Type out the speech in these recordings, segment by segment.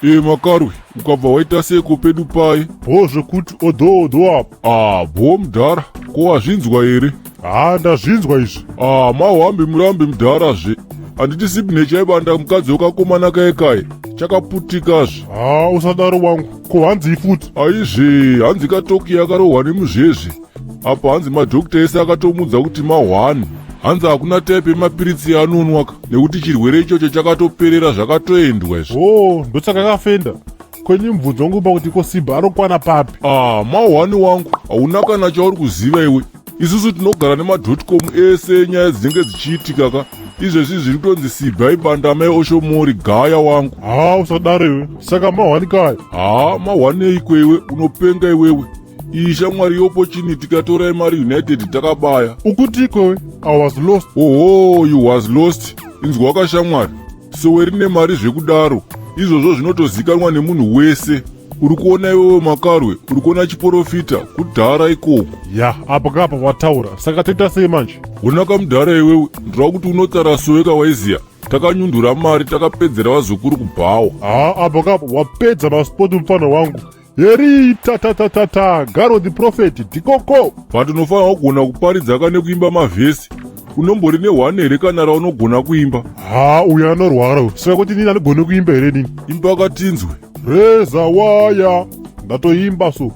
Makarwe, ukabva waita seko pedu pai? Zvekuti odo apa. Bo mudhara, ko wazvinzwa here? Ndazvinzwa izvi. Mahwambi murambi mudharazve. Handiti Sibine chaibanda mukadzi wakakomana kaye chakaputikazve. Usadaro wangu, ko hanzi ifuti? Aizve, hanzi Katoki yakarohwa nemuzhezve. Apa hanzi madhokita ese akatomudza kuti mahwani. Hanzi hakuna taipi yemapiritsi anonwaka, nekuti chirwere ichocho chakatoperera zvakatoendwa izvi. Ndotsaka akafenda. Kwenye mvudzi wangu kuti ko Simba anokwana papi? Mahwani wangu, hauna kana chauri kuziva iwe. Isusu tinogara nemadotcom ese nyaya dzinenge dzichiitika ka. Izvezvi zviri kutonzi Simba ibanda mai Oshomori gaya wangu. Usadaro iwe. Saka mahwani kaya? Mahwani eiko iwe, unopenga iwewe. Iyi shamwari yeopportunity katorai mari United takabaya. Ukutiko iwe? I was lost. You was lost. Inzwa wakashamwari. Soweri nemari zvekudaro. Izvozvo zvinotozikanwa nemunhu wese. Uri kuona iwewe Makarwe, uri kuona chiprofita kudhara ikoko. Apa kapa wataura. Saka toita sei manje? Unaka mudhara iwewe, ndira kuti unotsara soweka waiziya. Takanyundura mari takapedzera vazukuru kubhawa. Apa kapa wapedza maspoti mufana wangu. Yeri Garo the prophet dikoko. Patinofanira kugona kuparidza kana kuimba mavhesi. Unombori ne1 here kana raunogona kuimba? Uya anorwara. Saka kuti nini anogona kuimba here nini? Imba katinzwe. Reza waya. Ndatoimba so.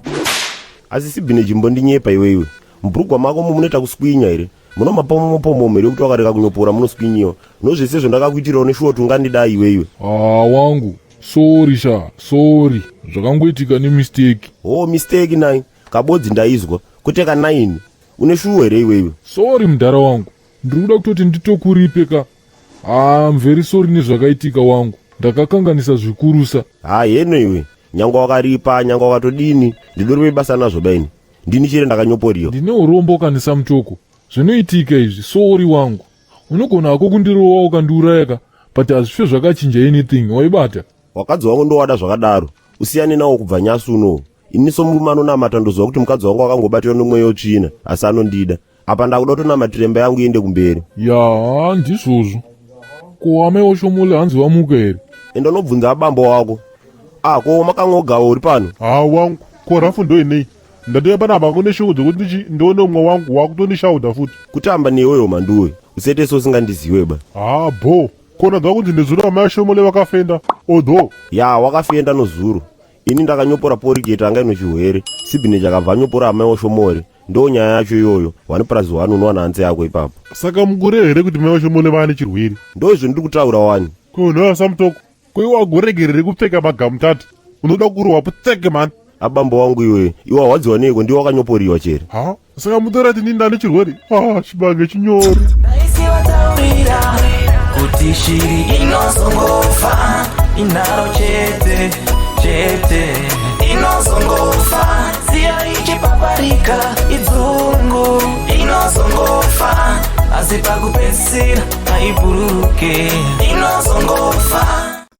Asi Sibine chimbondinyepa iwewe. Mburugwa mako munoita kuswinya here. Muno mapomo mere kuti wakareka kunyopora munoswinyiwa. Nozvese zvandakakuitirawo neshuwa tungandidai iwewe. Wangu. Sorry. Zvakangoitika nemistake. Mistake nai. Kabodzi ndaizwa. Kuteka 9. Une shuwa here iwewe. Sorry mudhara wangu. Ndiri kuda kutoti nditokuripe ka. I'm very sorry nezvakaitika wangu. Ndakakanganisa zvikurusa. Yeno iwe. Nyangwa wakaripa, nyangwa wakatodini. Ndidori basa nazvo baini. Ndini chire ndakanyoporiwa. Ndine urombo kanisa mutoko. Zvinoitika izvi. Sorry wangu. Unogona hako kundirowa ukandiuraya ka. But hazvife zvakachinja anything. Waibata? Wakadzi wangu ndowada zvakadaro. Usiyane nawo kubva nyasi uno. Iniso murume anonamata ndoziva kuti mukadzi wangu akangobatwa nomweya wetsvina asi anondida. Apa ndakuda kutonamata remba yangu iende kumberi. Ndizvozvo. Ko amai Oshomole hanzi vamuka here? Enda unobvunza abambo wako. Ko makangogawa uri pano? Wangu, ko rafu ndoinei. Ndatoya namba kune shungu dzokuti ndione umwe wangu wakutondishauda futi. Kutamba newewo manduwe. Usete so usingandiziwe ba. Bo. Kona dzakunzi ndezuro amai Oshomole vakafenda. Odo. Wakafenda nozuro. Ini ndakanyopora poriketi anga ino chihwere. Sibine chakabva anyopora amai Oshomore. Ndo nyaya yacho iyoyo. Wanipurazi wanu unowana hanze yako ipapo. Saka mugore here kuti mai Oshomole vane chirwere? Ndo izvo ndiri kutaura wani. Kona samtoko. Kwewa goregerere kupfeka magamutatu. Unoda kurwa puteke man. Abambo wangu iwe. Iwa wadziwa neko ndiwo wakanyoporiwa chere. Saka mutora kuti ndani chirwere? Chibange chinyori. Kuti shiri inozongofa inaro chete inozongofa siya ichipaparika idzungu inozongofa asi pakupedzisira aiburuke inozongofa.